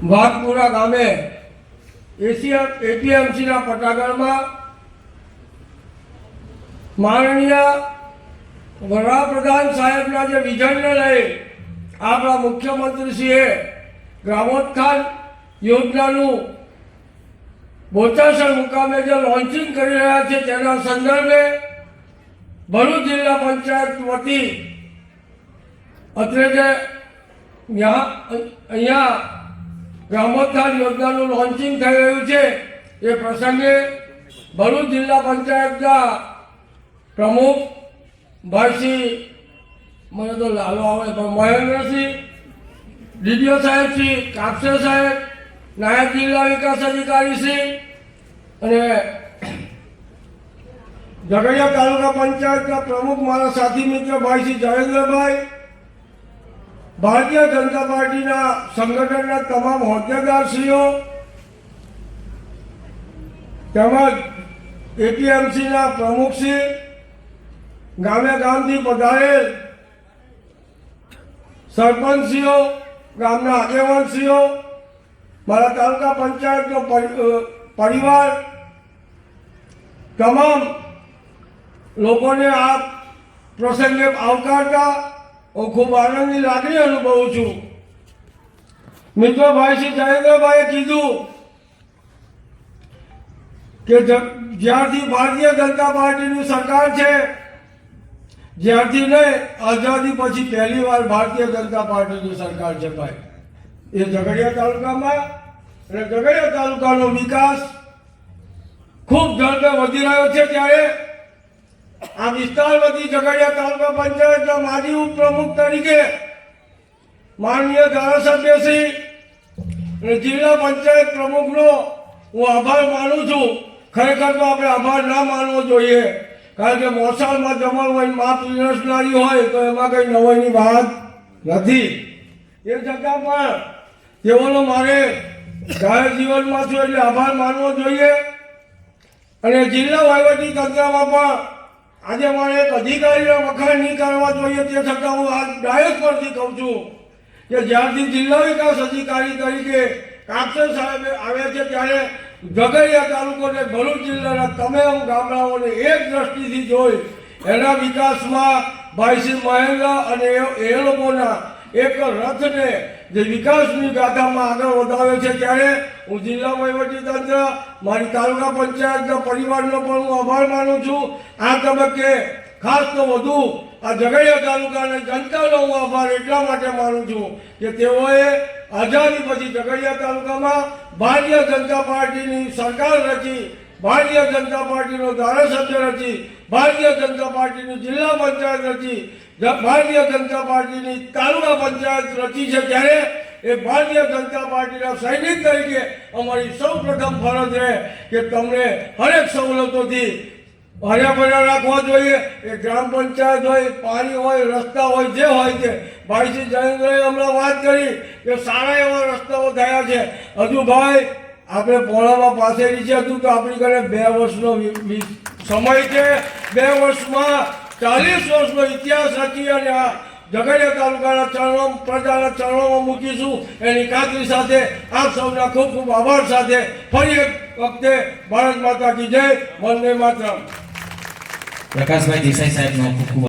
વાઘપુરા ગામે એપીએમસીના પટાગઢમાં માનનીય વડાપ્રધાન સાહેબના જે વિઝનને લઈ આપણા મુખ્યમંત્રીશ્રીએ ગ્રામોત્થાન યોજનાનું બોચાસણ મુકામે જે લોન્ચિંગ કરી રહ્યા છે તેના સંદર્ભે ભરૂચ જિલ્લા પંચાયત વતી અત્રે જે અહીંયા ગ્રામોત્થાન યોજનાનું લોન્ચિંગ થઈ રહ્યું છે એ પ્રસંગે ભરૂચ જિલ્લા પંચાયતના પ્રમુખ ભાઈશ્રી મને તો લાલો આવે પણ મહેન્દ્રસિંહ, ડીડીઓ સાહેબ શ્રી કાપસે સાહેબ, નાયબ જિલ્લા વિકાસ અધિકારી શ્રી અને ઝઘડિયા તાલુકા પંચાયતના પ્રમુખ મારા સાથી મિત્ર ભાઈ શ્રી જયેન્દ્રભાઈ, ભારતીય જનતા પાર્ટીના સંગઠનના તમામ હોદ્દેદારશ્રીઓ તેમજ એપીએમસીના પ્રમુખશ્રી, ગામે ગામથી પધારેલ સરપંચશ્રીઓ, ગામના આગેવાનશ્રીઓ, મારા તાલુકા પંચાયતનો પરિવાર, તમામ લોકોને આ પ્રસંગે આવકારતા હું ખૂબ આનંદની લાગણી અનુભવું છું. મિત્રો, ભાઈ શ્રી જયેન્દ્રભાઈએ કીધું કે જ્યારથી ભારતીય જનતા પાર્ટીની સરકાર છે, જ્યારથી નહીં આઝાદી પછી પહેલી વાર ભારતીય જનતા પાર્ટીની સરકાર છે ભાઈ. એ ઝઘડિયા તાલુકામાં અને ઝઘડિયા તાલુકાનો વિકાસ ખૂબ ઝડપે વધી રહ્યો છે. ત્યારે આ વિસ્તારમાંથી ઝઘડિયા તાલુકા પંચાયતના માજી ઉપપ્રમુખ તરીકે માનનીય ધારાસભ્યશ્રી અને જિલ્લા પંચાયત પ્રમુખનો હું આભાર માનું છું. ખરેખર તો આપણે આભાર ના માનવો જોઈએ, કારણ કે મોસાળમાં જમણ હોય, મા પીરસનારી હોય તો એમાં કંઈ નવાઈની વાત નથી. એ છતાં પણ તેઓનો મારે જાહેર જીવનમાં છું એટલે આભાર માનવો જોઈએ. અને જિલ્લા વહીવટી તંત્રમાં પણ આજે મારે એક અધિકારીના વખાણ નહીં કરવા જોઈએ, તે છતાં હું આ ડાયસ પરથી કહું છું કે જ્યારથી જિલ્લા વિકાસ અધિકારી તરીકે કાપસે સાહેબ આવ્યા છે ત્યારે ઝઘડિયા તાલુકો અને ભરૂચ જિલ્લાના તમામ ગામડાઓને એક દ્રષ્ટિથી જોઈ એના વિકાસમાં ભાઈ શ્રી મહેન્દ્ર અને એ લોકોના એક રથને જે વિકાસની ગાથામાં આગળ વધાવે છે. ત્યારે હું જિલ્લા વહીવટીતંત્ર, મારી તાલુકા પંચાયતના પરિવારનો પણ હું આભાર માનું છું. આ તબક્કે ખાસ તો વધુ આ ઝઘડિયા તાલુકાની જનતાનો હું આભાર એટલા માટે માનું છું કે તેઓએ આઝાદી પછી ઝઘડિયા તાલુકામાં ભારતીય જનતા પાર્ટીની સરકાર રચી, ભારતીય જનતા પાર્ટીનો ધારાસભ્ય રચી, ભારતીય જનતા પાર્ટીની જિલ્લા પંચાયત રચી, ભારતીય જનતા પાર્ટીની તાલુકા પંચાયત રચી છે. ત્યારે એ ભારતીય જનતા પાર્ટીના સૈનિક તરીકે અમારી સૌ પ્રથમ ફરજ રહે કે તમને હરેક સવલતોથી હર્યાભર્યા રાખવા જોઈએ. એ ગ્રામ પંચાયત હોય, પાણી હોય, રસ્તા હોય, જે હોય તે ભાઈ શ્રી જયેન્દ્રએ હમણાં વાત કરી કે સારા એવા રસ્તાઓ થયા છે. હજુ ભાઈ આપણે પોણામાં પાસેલી છે, હજુ તો આપણી ઘરે 2 વર્ષનો સમય છે. 2 વર્ષમાં 40 વર્ષનો ઇતિહાસ રચી અને આ ઝઘડિયા તાલુકાના ચરણો, પ્રજાના ચરણોમાં મૂકીશું એની ખાતરી સાથે આપ સૌના ખૂબ ખૂબ આભાર સાથે ફરી એક વખતે ભારત માતા કી જય, વંદે માતરમ. પ્રકાશભાઈ દેસાઈ સાહેબનો ખૂબ ખૂબ